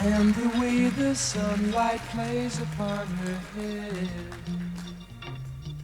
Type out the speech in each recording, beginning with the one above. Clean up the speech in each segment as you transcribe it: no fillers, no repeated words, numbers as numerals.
And the way the sunlight plays upon her head.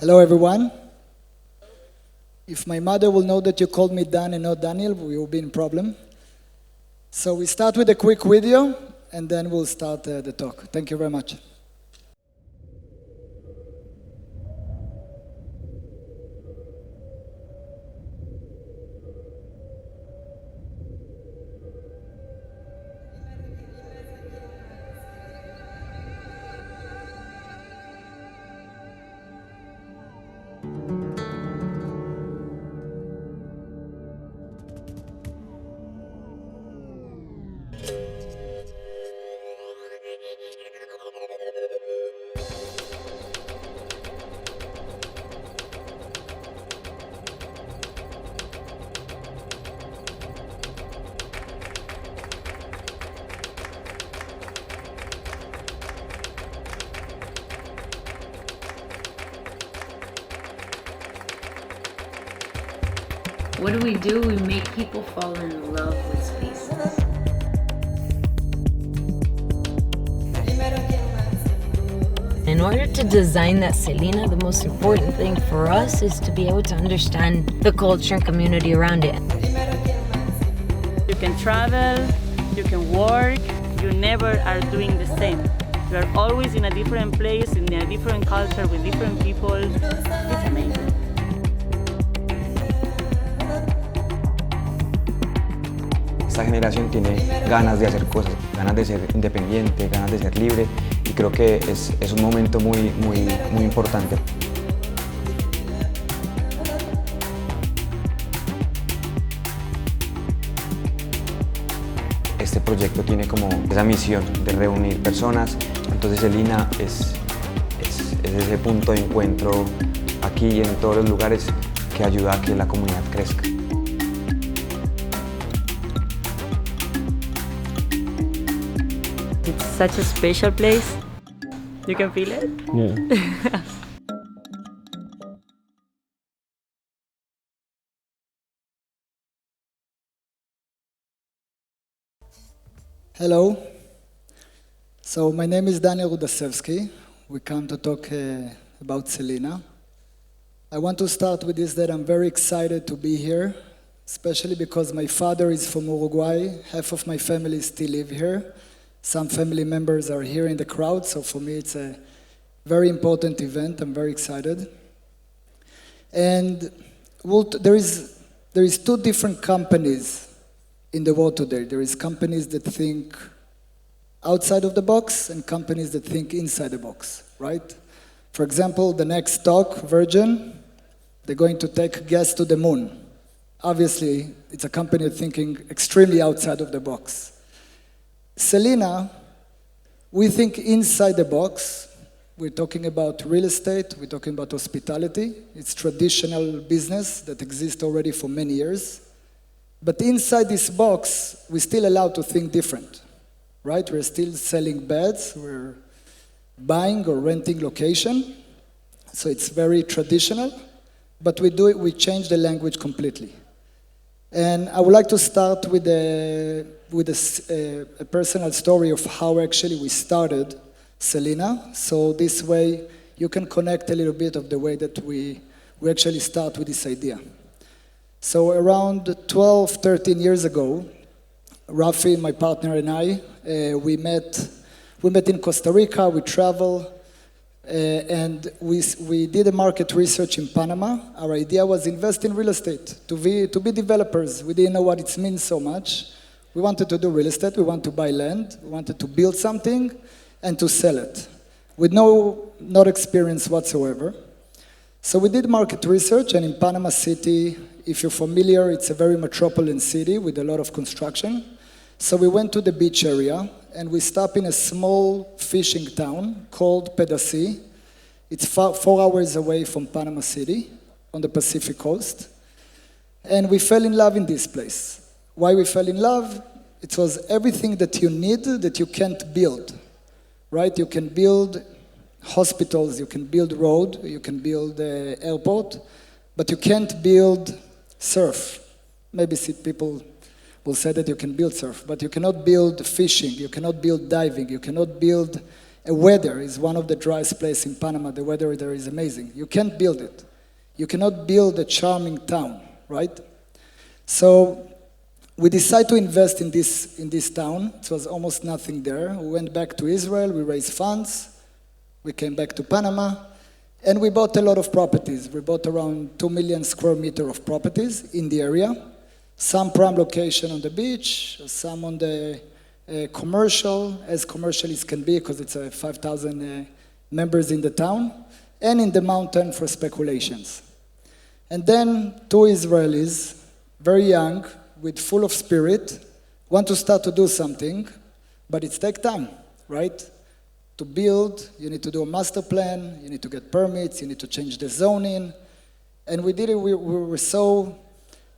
Hello, everyone. If my mother will know that you called me Dan and not Daniel, we will be in problem. So we start with a quick video, and then we'll start the talk. Thank you very much. What do? We make people fall in love with spaces. In order to design that Selina, the most important thing for us is to be able to understand the culture and community around it. You can travel, you can work, you never are doing the same. You are always in a different place, in a different culture, with different people. It's amazing. Esta generación tiene ganas de hacer cosas, ganas de ser independiente, ganas de ser libre, y creo que es un momento muy importante. Este proyecto tiene como esa misión de reunir personas, entonces Selina es ese punto de encuentro aquí y en todos los lugares que ayuda a que la comunidad crezca. It's such a special place. You can feel it? Yeah. Hello. So my name is Daniel Rudasevsky. We come to talk about Selina. I want to start with this, that I'm very excited to be here, especially because my father is from Uruguay. Half of my family still live here. Some family members are here in the crowd, so for me it's a very important event. I'm very excited. And there is two different companies in the world today. There is companies that think outside of the box and companies that think inside the box, right? For example, the next stock, Virgin, they're going to take gas to the moon. Obviously, it's a company thinking extremely outside of the box. Selina, we think inside the box. We're talking about real estate, we're talking about hospitality. It's traditional business that exists already for many years. But inside this box, we're still allowed to think different, right? We're still selling beds, we're buying or renting location. So it's very traditional, but we change the language completely. And I would like to start with a personal story of how actually we started Selina. So this way you can connect a little bit of the way that we actually start with this idea. So around 12, 13 years ago, Rafi, my partner, and I, we met in Costa Rica, we traveled, and we did a market research in Panama. Our idea was invest in real estate, to be developers. We didn't know what it means so much. We wanted to do real estate, we wanted to buy land, we wanted to build something and to sell it, with not experience whatsoever. So we did market research, and in Panama City, if you're familiar, it's a very metropolitan city with a lot of construction. So we went to the beach area, and we stopped in a small fishing town called Pedasi. It's 4 hours away from Panama City on the Pacific coast. And we fell in love in this place. Why we fell in love? It was everything that you need that you can't build, right? You can build hospitals, you can build road, you can build airport, but you can't build surf. Maybe people will say that you can build surf, but you cannot build fishing, you cannot build diving, you cannot build a weather. Is one of the driest places in Panama. The weather there is amazing. You can't build it. You cannot build a charming town, right? So we decided to invest in this town. It was almost nothing there. We went back to Israel, we raised funds, we came back to Panama, and we bought a lot of properties. We bought around 2 million square meters of properties in the area. Some prime location on the beach, some on the commercial, as commercial as can be, because it's 5,000 members in the town, and in the mountain for speculations. And then 2 Israelis, very young, with full of spirit, want to start to do something, but it takes time, right? To build, you need to do a master plan, you need to get permits, you need to change the zoning. And we did it, we were so,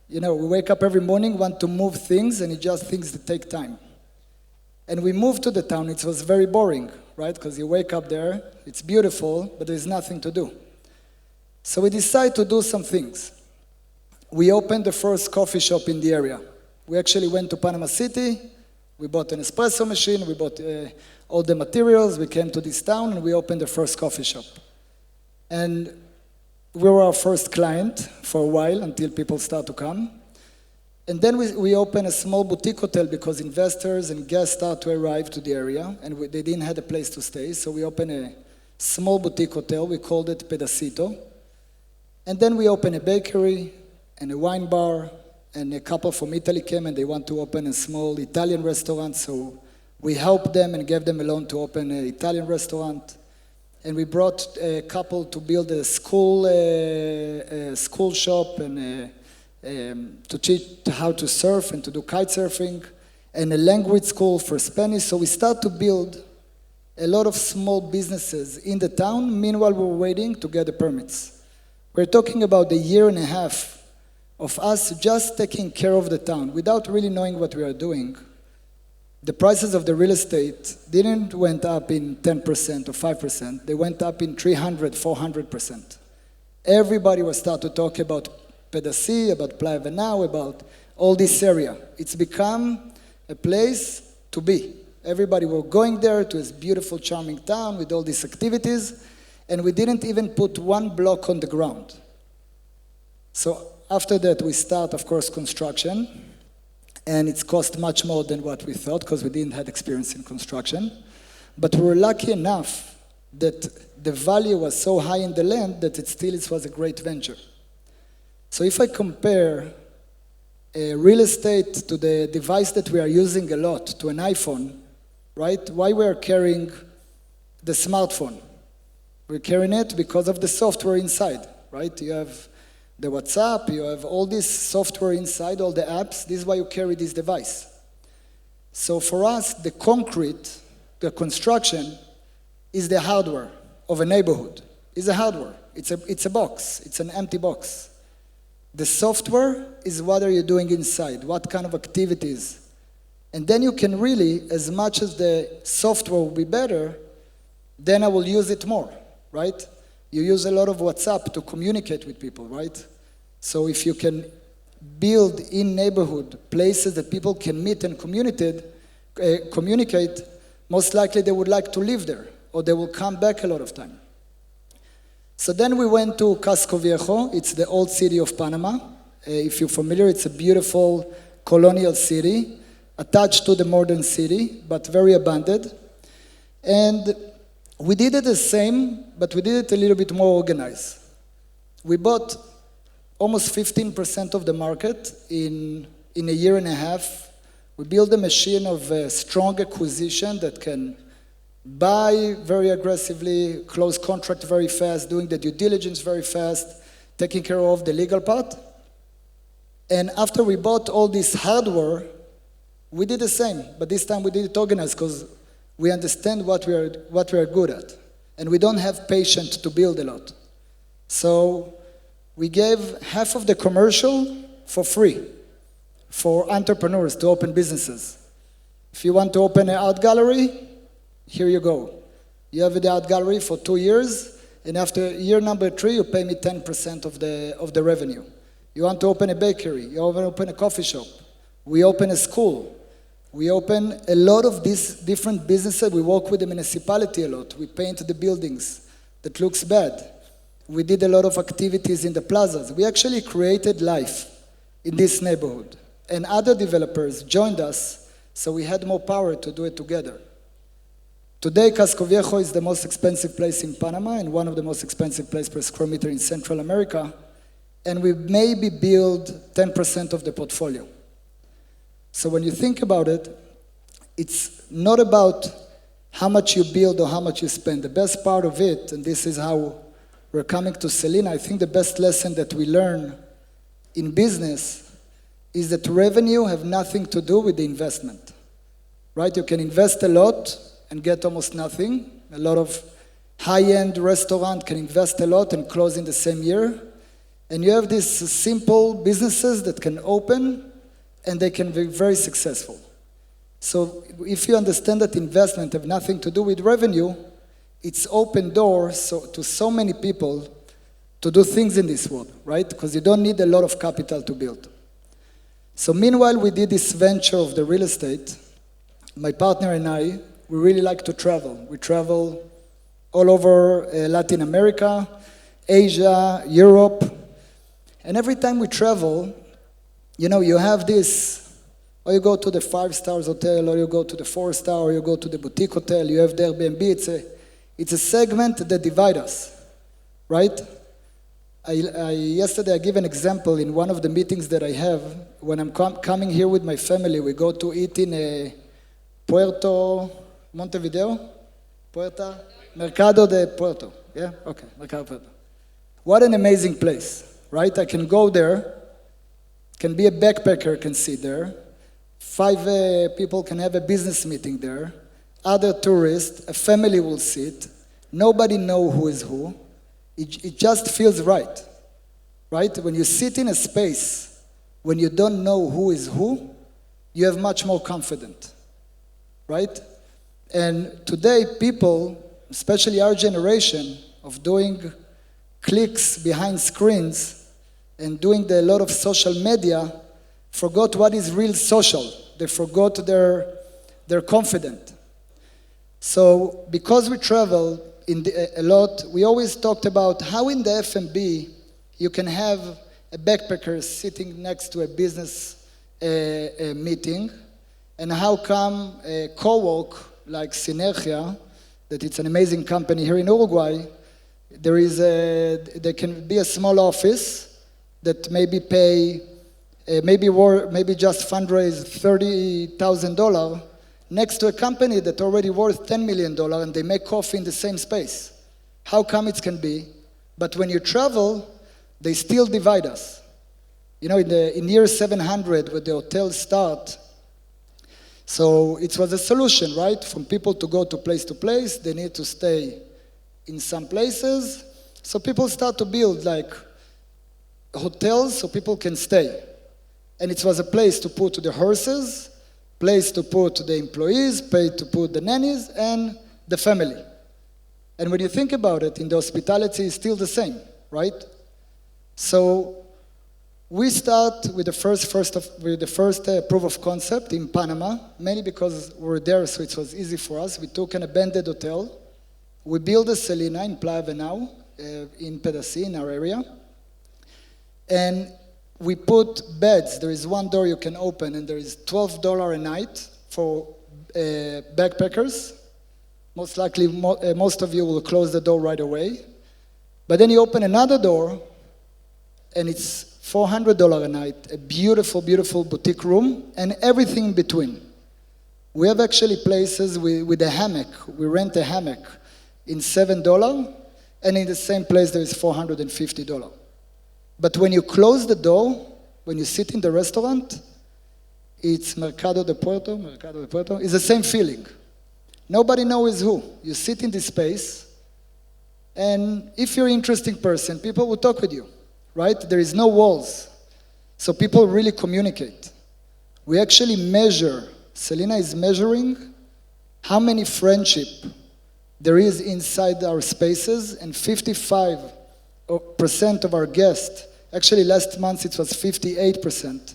we wake up every morning, want to move things, and it just things that take time. And we moved to the town, it was very boring, right? Because you wake up there, it's beautiful, but there's nothing to do. So we decided to do some things. We opened the first coffee shop in the area. We actually went to Panama City, we bought an espresso machine, we bought all the materials, we came to this town, and we opened the first coffee shop. And we were our first client for a while, until people start to come. And then we opened a small boutique hotel, because investors and guests start to arrive to the area, and they didn't have a place to stay, so we opened a small boutique hotel, we called it Pedacito. And then we opened a bakery, and a wine bar, and a couple from Italy came and they want to open a small Italian restaurant, so we helped them and gave them a loan to open an Italian restaurant. And we brought a couple to build a school shop and to teach how to surf and to do kite surfing, and a language school for Spanish. So we start to build a lot of small businesses in the town. Meanwhile, we're waiting to get the permits. We're talking about a year and a half of us just taking care of the town without really knowing what we are doing. The prices of the real estate didn't went up in 10% or 5%. They went up in 300, 400%. Everybody was start to talk about Pedací, about Playa Venao, about all this area. It's become a place to be. Everybody were going there to this beautiful, charming town with all these activities, and we didn't even put one block on the ground. So after that, we start, of course, construction, and it's cost much more than what we thought, because we didn't have experience in construction. But we were lucky enough that the value was so high in the land that it was a great venture. So if I compare real estate to the device that we are using a lot, to an iPhone, right? Why we are carrying the smartphone? We're carrying it because of the software inside, right? You have the WhatsApp, you have all this software inside, all the apps. This is why you carry this device. So for us, the concrete, the construction, is the hardware of a neighborhood. It's a hardware. It's a box. It's an empty box. The software is what are you doing inside, what kind of activities. And then you can really, as much as the software will be better, then I will use it more, right? You use a lot of WhatsApp to communicate with people, right? So if you can build in neighborhood places that people can meet and communicate, most likely they would like to live there, or they will come back a lot of time. So then we went to Casco Viejo. It's the old city of Panama. If you're familiar, it's a beautiful colonial city, attached to the modern city, but very abandoned. And we did it the same, but we did it a little bit more organized. We bought almost 15% of the market in a year and a half. We built a machine of strong acquisition that can buy very aggressively, close contract very fast, doing the due diligence very fast, taking care of the legal part. And after we bought all this hardware, we did the same, but this time we did it organized because we understand what we are good at, and we don't have patience to build a lot. So we gave half of the commercial for free for entrepreneurs to open businesses. If you want to open an art gallery, here you go. You have the art gallery for 2 years, and after year number 3, you pay me 10% of the revenue. You want to open a bakery, you want to open a coffee shop, we open a school, we open a lot of these different businesses. We work with the municipality a lot. We paint the buildings that looks bad. We did a lot of activities in the plazas. We actually created life in this neighborhood. And other developers joined us, so we had more power to do it together. Today, Casco Viejo is the most expensive place in Panama and one of the most expensive places per square meter in Central America. And we maybe build 10% of the portfolio. So when you think about it, it's not about how much you build or how much you spend. The best part of it, and this is how we're coming to Selina, I think the best lesson that we learn in business is that revenue have nothing to do with the investment, right? You can invest a lot and get almost nothing. A lot of high-end restaurant can invest a lot and close in the same year. And you have these simple businesses that can open and they can be very successful. So if you understand that investment have nothing to do with revenue, it's open doors to so many people to do things in this world, right? Because you don't need a lot of capital to build. So meanwhile, we did this venture of the real estate. My partner and I, we really like to travel. We travel all over Latin America, Asia, Europe. And every time we travel, you know, you have this, or you go to the 5-star hotel, or you go to the 4-star, or you go to the boutique hotel, you have the Airbnb. It's a segment that divides us, right? Yesterday I gave an example in one of the meetings that I have. When I'm coming here with my family, we go to eat in Mercado de Puerto. Yeah? Okay, Mercado Puerto. What an amazing place, right? I can go there, can be a backpacker, can sit there. 5 people can have a business meeting there. Other tourists, a family will sit. Nobody knows who is who. It just feels right, right? When you sit in a space, when you don't know who is who, you have much more confidence, right? And today, people, especially our generation, of doing clicks behind screens and doing a lot of social media, forgot what is real social. They forgot their confidence. So because we travel a lot, we always talked about how in the F&B you can have a backpacker sitting next to a business meeting, and how come a co-work like Sinergia, that it's an amazing company here in Uruguay, there can be a small office that maybe pay, maybe just fundraise $30,000 next to a company that already worth $10 million and they make coffee in the same space. How come it can be? But when you travel, they still divide us. You know, in year 700, when the hotels start, so it was a solution, right? From people to go to place, they need to stay in some places. So people start to build like hotels so people can stay. And it was a place to put the horses, place to put the employees, place to put the nannies, and the family. And when you think about it, in the hospitality, it's still the same, right? So we start with the first proof of concept in Panama, mainly because we were there, so it was easy for us. We took an abandoned hotel. We built a Selina in Playa Venau, in Pedací, in our area. And we put beds. There is one door you can open, and there is $12 a night for backpackers. Most likely, most of you will close the door right away. But then you open another door, and it's $400 a night, a beautiful, beautiful boutique room, and everything in between. We have actually places with a hammock. We rent a hammock in $7, and in the same place there is $450. But when you close the door, when you sit in the restaurant, it's Mercado de Puerto, it's the same feeling. Nobody knows who. You sit in this space, and if you're an interesting person, people will talk with you, right? There is no walls. So people really communicate. We actually measure, Selina is measuring how many friendship there is inside our spaces, and 55% of our guests, actually last month it was 58%,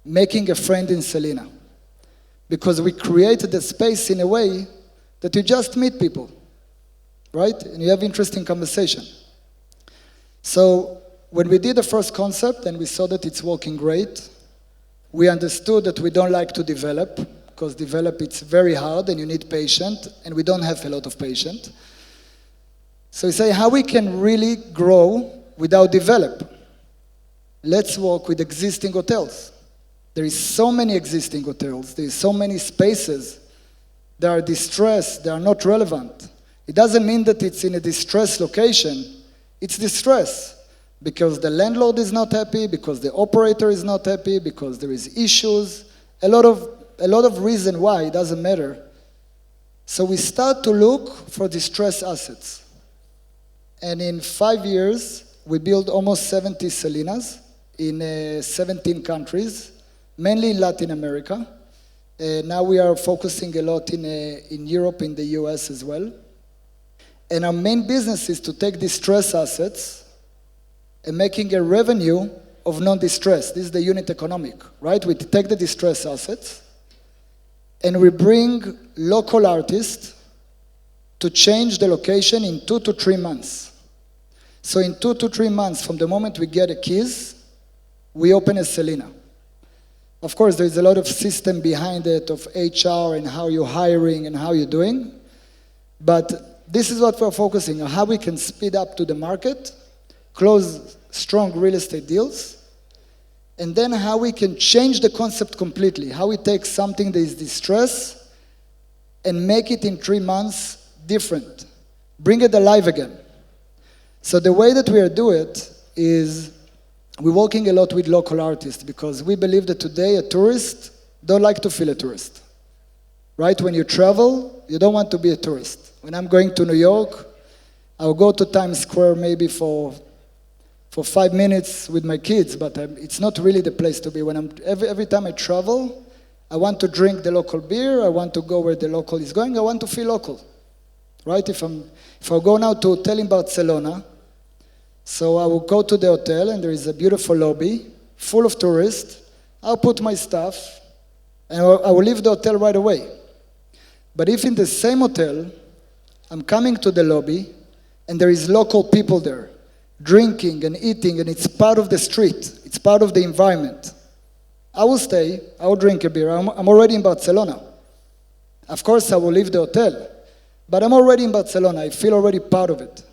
making a friend in Selina. Because we created the space in a way that you just meet people, right? And you have interesting conversation. So when we did the first concept and we saw that it's working great, we understood that we don't like to develop, because develop it's very hard and you need patience, and we don't have a lot of patience. So we say how we can really grow without develop. Let's work with existing hotels. There is so many existing hotels, there is so many spaces that are distressed, they are not relevant. It doesn't mean that it's in a distressed location, it's distress. Because the landlord is not happy, because the operator is not happy, because there is issues, a lot of reason why, it doesn't matter. So we start to look for distressed assets. And in 5 years, we built almost 70 Selinas in 17 countries, mainly in Latin America. Now we are focusing a lot in Europe, in the US as well. And our main business is to take distressed assets and making a revenue of non-distress. This is the unit economic, right? We take the distressed assets and we bring local artists to change the location in 2 to 3 months. So in 2 to 3 months from the moment we get the keys, we open a Selina. Of course, there's a lot of system behind it of HR and how you're hiring and how you're doing. But this is what we're focusing on, how we can speed up to the market, close strong real estate deals, and then how we can change the concept completely, how we take something that is distressed and make it in 3 months different, bring it alive again. So the way that we are doing it is we're working a lot with local artists because we believe that today a tourist don't like to feel a tourist, right? When you travel, you don't want to be a tourist. When I'm going to New York, I'll go to Times Square maybe for 5 minutes with my kids, but it's not really the place to be. When every time I travel, I want to drink the local beer, I want to go where the local is going, I want to feel local, right? If I go now to a hotel in Barcelona, so I will go to the hotel and there is a beautiful lobby, full of tourists, I'll put my stuff, and I will leave the hotel right away. But if in the same hotel, I'm coming to the lobby, and there is local people there, drinking and eating, and it's part of the street, it's part of the environment, I will stay, I will drink a beer, I'm already in Barcelona. Of course, I will leave the hotel, but I'm already in Barcelona, I feel already part of it.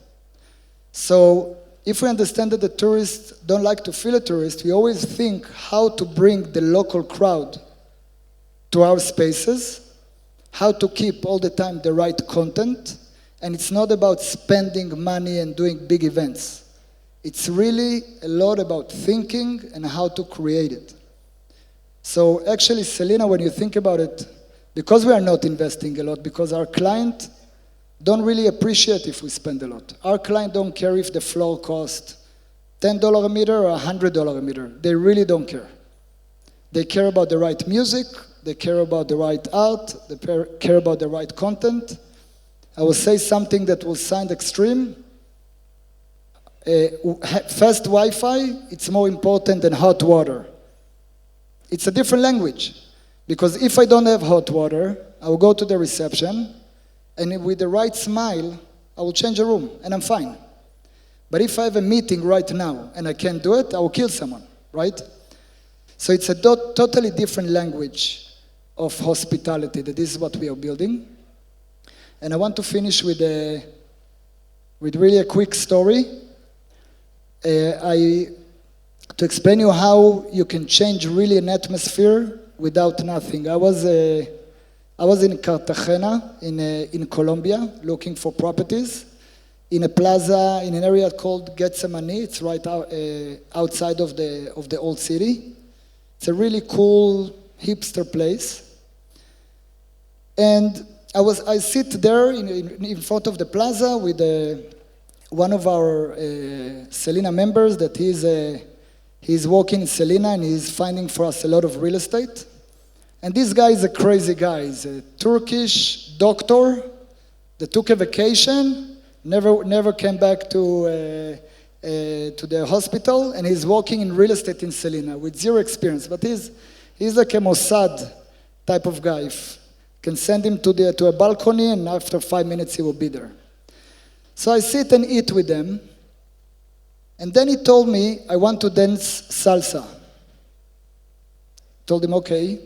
So, if we understand that the tourists don't like to feel a tourist, we always think how to bring the local crowd to our spaces, how to keep all the time the right content, and it's not about spending money and doing big events. It's really a lot about thinking and how to create it. So actually, Selina, when you think about it, because we are not investing a lot, because our client don't really appreciate if we spend a lot. Our client don't care if the floor costs $10 a meter or $100 a meter. They really don't care. They care about the right music, they care about the right art, they care about the right content. I will say something that will sound extreme. Fast Wi-Fi, it's more important than hot water. It's a different language. Because if I don't have hot water, I will go to the reception, and with the right smile, I will change a room, and I'm fine. But if I have a meeting right now, and I can't do it, I will kill someone, right? So it's a totally different language of hospitality, that this is what we are building. And I want to finish with really a quick story. To explain you how you can change really an atmosphere without nothing. I was in Cartagena, in Colombia, looking for properties, in a plaza, in an area called Getsemani. It's right outside of the old city. It's a really cool hipster place. And I sit there in front of the plaza with one of our Selina members that he's working in Selina and he's finding for us a lot of real estate. And this guy is a crazy guy. He's a Turkish doctor They took a vacation, never came back to the hospital, and he's working in real estate in Selina with zero experience. But he's like a Mossad type of guy. Can send him to a balcony, and after 5 minutes he will be there. So I sit and eat with them, and then he told me, I want to dance salsa. Told him, okay,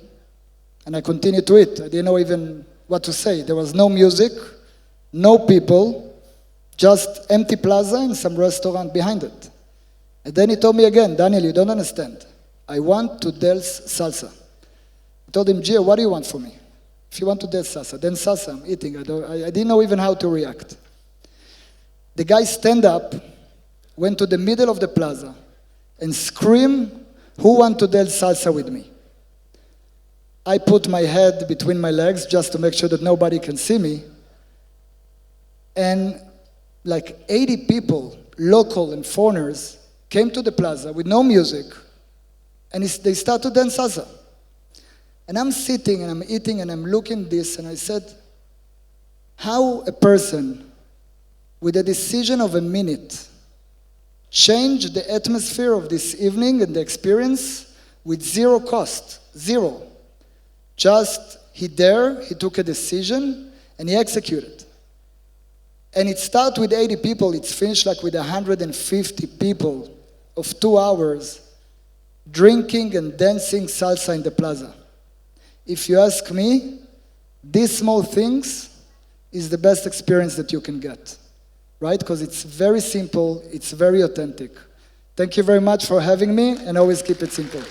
and I continued to eat. I didn't know even what to say. There was no music, no people, just empty plaza and some restaurant behind it. And then he told me again, Daniel, you don't understand. I want to dance salsa. I told him, Gio, what do you want from me? If you want to dance salsa, then salsa, I'm eating. I didn't know even how to react. The guy stand up, went to the middle of the plaza, and screamed, who want to dance salsa with me? I put my head between my legs just to make sure that nobody can see me. And like 80 people, local and foreigners, came to the plaza with no music, and they started to dance salsa. And I'm sitting and I'm eating and I'm looking at this, and I said, how a person with a decision of a minute changed the atmosphere of this evening and the experience with zero cost, zero. Just he took a decision and he executed. And it started with 80 people, it's finished like with 150 people of 2 hours drinking and dancing salsa in the plaza. If you ask me, these small things is the best experience that you can get, right? Because it's very simple, it's very authentic. Thank you very much for having me, and always keep it simple.